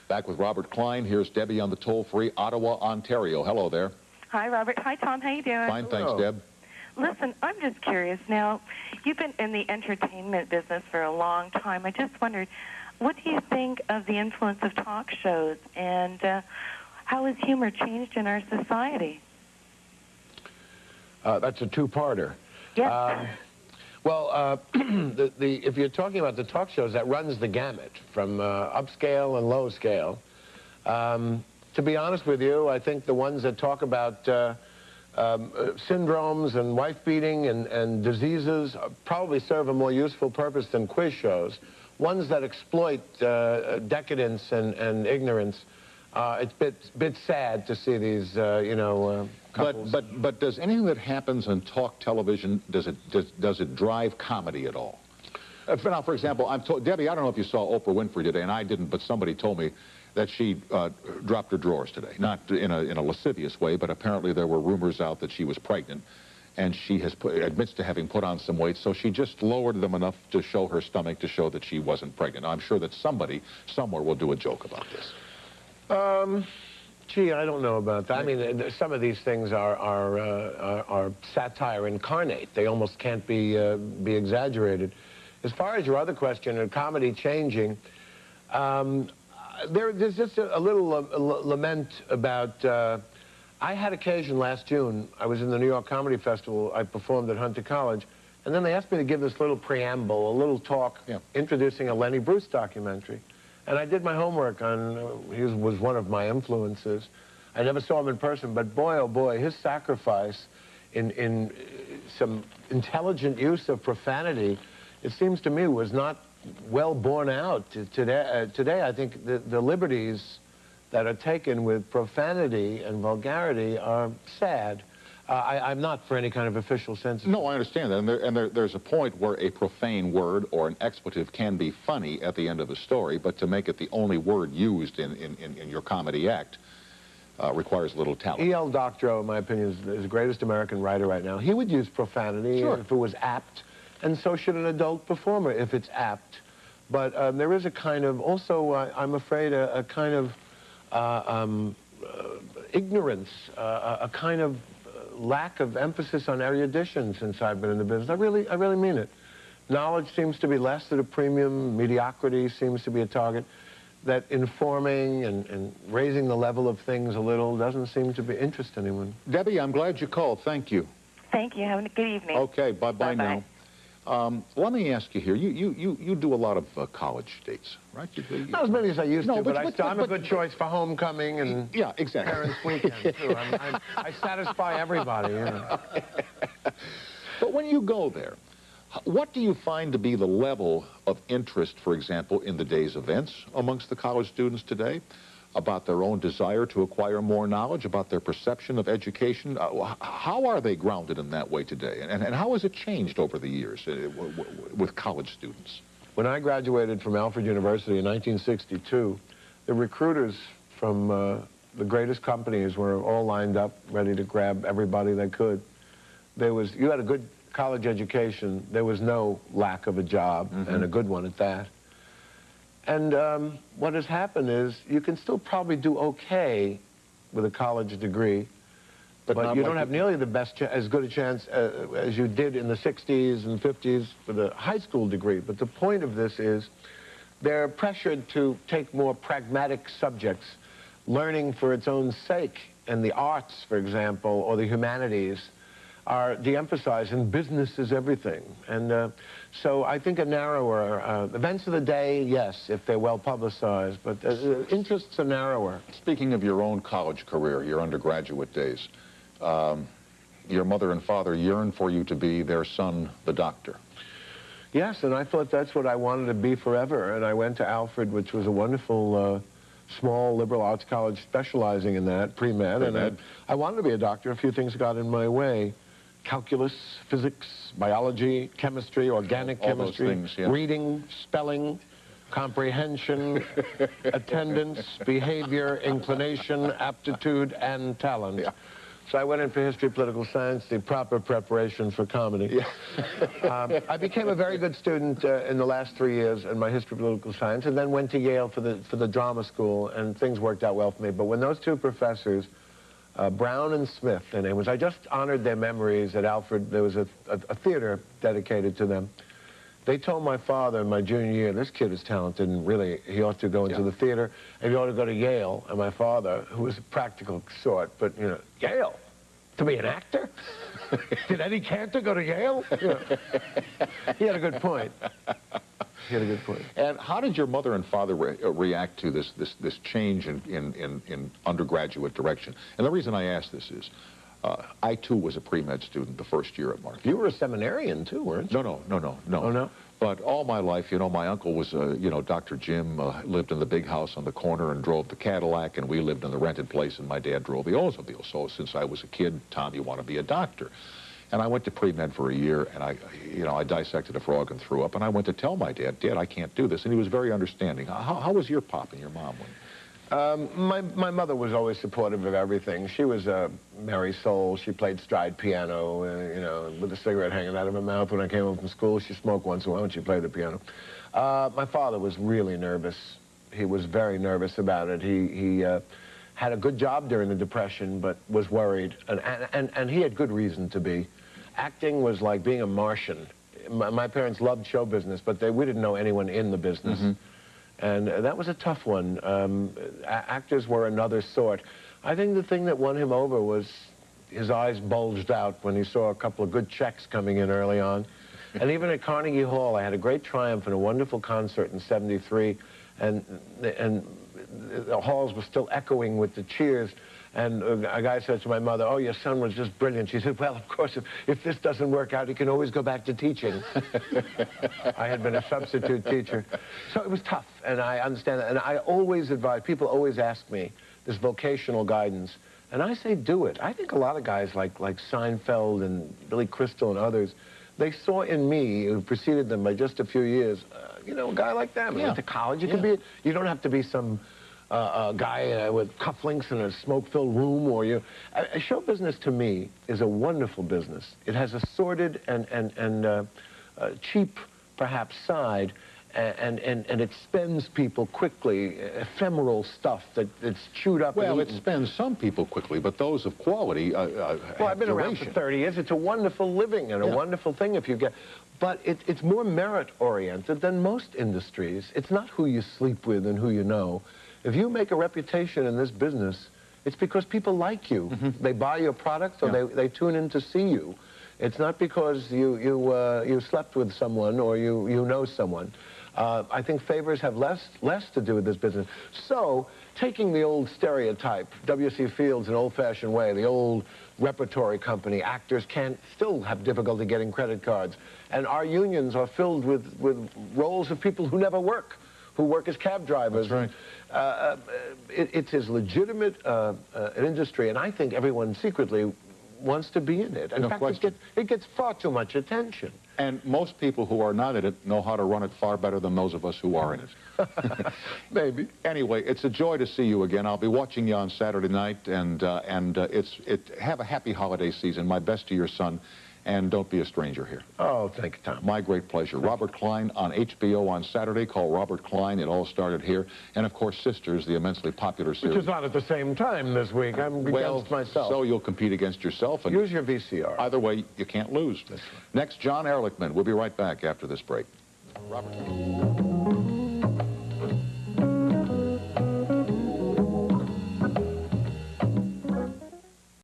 Back with Robert Klein. Here's Debbie on the toll-free Ottawa, Ontario. Hello there. Hi, Robert. Hi, Tom. How you doing? Fine, thanks, Deb. Listen, I'm just curious. Now, you've been in the entertainment business for a long time. I just wondered, what do you think of the influence of talk shows, and how has humor changed in our society? That's a two-parter. Yes. Well, if you're talking about the talk shows, that runs the gamut from upscale and low scale. To be honest with you, I think the ones that talk about syndromes and wife-beating and diseases probably serve a more useful purpose than quiz shows. Ones that exploit decadence and ignorance, it's a bit sad to see these, couples. But does anything that happens on talk television, does it drive comedy at all? Now, for example, Debbie, I don't know if you saw Oprah Winfrey today, and I didn't, but somebody told me that she dropped her drawers today. Not in a lascivious way, but apparently there were rumors out that she was pregnant, and she admits to having put on some weight, so she just lowered them enough to show her stomach to show that she wasn't pregnant. Now, I'm sure that somebody somewhere will do a joke about this. Gee, I don't know about that. I mean, some of these things are satire incarnate. They almost can't be exaggerated. As far as your other question, comedy changing, there's just a little lament about... I had occasion last June. I was in the New York Comedy Festival. I performed at Hunter College. And then they asked me to give this little preamble, a little talk, introducing a Lenny Bruce documentary. And I did my homework on, he was one of my influences. I never saw him in person, but boy, oh boy, his sacrifice in some intelligent use of profanity, it seems to me, was not well borne out. Today, I think the liberties that are taken with profanity and vulgarity are sad. I'm not for any kind of official censorship. No, I understand that. And there's a point where a profane word or an expletive can be funny at the end of a story, but to make it the only word used in your comedy act requires a little talent. E.L. Doctorow, in my opinion, is the greatest American writer right now. He would use profanity if it was apt, and so should an adult performer if it's apt. But there is a kind of, also, I'm afraid, a kind of ignorance, a kind of lack of emphasis on erudition since I've been in the business. I really mean it. Knowledge seems to be less at a premium. Mediocrity seems to be a target. That informing and raising the level of things a little doesn't seem to be interest anyone. Debbie, I'm glad you called. Thank you. Thank you. Have a good evening. Okay, bye-bye now. Let me ask you here. You do a lot of college dates, right? Not as many as I used to, but I'm a good choice for homecoming and exactly. parents' weekend, too. I satisfy everybody, you know. But when you go there, what do you find to be the level of interest, for example, in the day's events amongst the college students today? About their own desire to acquire more knowledge, about their perception of education? How are they grounded in that way today? And how has it changed over the years with college students? When I graduated from Alfred University in 1962, the recruiters from the greatest companies were all lined up, ready to grab everybody they could. You had a good college education, there was no lack of a job, and a good one at that. And what has happened is you can still probably do okay with a college degree, but you don't have nearly as good a chance as you did in the 60s and 50s with a high school degree. But the point of this is they're pressured to take more pragmatic subjects, learning for its own sake, and the arts, for example, or the humanities are de-emphasized, and business is everything. And so I think a narrower, events of the day, yes, if they're well publicized, but interests are narrower. Speaking of your own college career, your undergraduate days, your mother and father yearned for you to be their son, the doctor. Yes, and I thought that's what I wanted to be forever, and I went to Alfred, which was a wonderful small liberal arts college specializing in that, pre-med, and I wanted to be a doctor. A few things got in my way. Calculus, physics, biology, chemistry, organic chemistry, things, reading, spelling, comprehension, attendance, behavior, inclination, aptitude, and talent. So I went in for history, political science, the proper preparation for comedy. Yeah. I became a very good student in the last 3 years in my history, political science, and then went to Yale for the drama school, and things worked out well for me. But when those two professors, Brown and Smith, their name was, I just honored their memories at Alfred. There was a theater dedicated to them. They told my father in my junior year, this kid is talented and really he ought to go into the theater and he ought to go to Yale. And my father, who was a practical sort, but, you know, Yale? To be an actor? Did Eddie Cantor go to Yale? You know, he had a good point. He had a good point. And how did your mother and father react to this change in undergraduate direction? And the reason I ask this is, I, too, was a pre-med student the first year at Marquette. You were a seminarian, too, weren't you? No. Oh, no? But all my life, you know, my uncle was, you know, Dr. Jim, lived in the big house on the corner and drove the Cadillac, and we lived in the rented place, and my dad drove the Oldsmobile. So since I was a kid, Tom, you want to be a doctor. And I went to pre-med for a year, and I dissected a frog and threw up, and I went to tell my dad, Dad, I can't do this. And he was very understanding. How was your pop and your mom? My mother was always supportive of everything. She was a merry soul. She played stride piano, you know, with a cigarette hanging out of her mouth. When I came home from school, she smoked once in a while when she played the piano. My father was really nervous. He was very nervous about it. He had a good job during the Depression, but was worried, and he had good reason to be. Acting was like being a Martian. My parents loved show business, but we didn't know anyone in the business. Mm-hmm. And that was a tough one. Actors were another sort. I think the thing that won him over was his eyes bulged out when he saw a couple of good checks coming in early on. And even at Carnegie Hall, I had a great triumph and a wonderful concert in '73, and the halls were still echoing with the cheers. And a guy said to my mother, oh, your son was just brilliant. She said, well, of course, if this doesn't work out, he can always go back to teaching. I had been a substitute teacher. So it was tough, and I understand that. And I always advise, people always ask me this vocational guidance, and I say do it. I think a lot of guys like Seinfeld and Billy Crystal and others, they saw in me, who preceded them by just a few years, you know, a guy like them. Yeah. Went to college. You can be, you don't have to be some a guy with cufflinks in a smoke-filled room, or you. Show business to me is a wonderful business. It has a sordid and cheap, perhaps, side, and it spends people quickly. Ephemeral stuff that's chewed up. Well, it spends some people quickly, but those of quality. Well, I've been around for 30 years. It's a wonderful living and a wonderful thing if you get. But it's more merit-oriented than most industries. It's not who you sleep with and who you know. If you make a reputation in this business, it's because people like you. Mm-hmm. They buy your products, or they tune in to see you. It's not because you slept with someone or you know someone. I think favors have less to do with this business. So, taking the old stereotype, W.C. Fields, an old-fashioned way, the old repertory company, actors still have difficulty getting credit cards. And our unions are filled with roles of people who never work, who work as cab drivers. That's right. It's as legitimate an industry, and I think everyone secretly wants to be in it. In fact, it gets far too much attention. And most people who are not in it know how to run it far better than those of us who are in it. Maybe. Anyway, it's a joy to see you again. I'll be watching you on Saturday night, and have a happy holiday season. My best to your son. And don't be a stranger here. Oh, thank you, Tom. My great pleasure. Robert Klein on HBO on Saturday. Call Robert Klein. It all started here. And, of course, Sisters, the immensely popular series. Which is on at the same time this week. I'm against myself. So you'll compete against yourself. And use your VCR. Either way, you can't lose. That's right. Next, John Ehrlichman. We'll be right back after this break. Robert.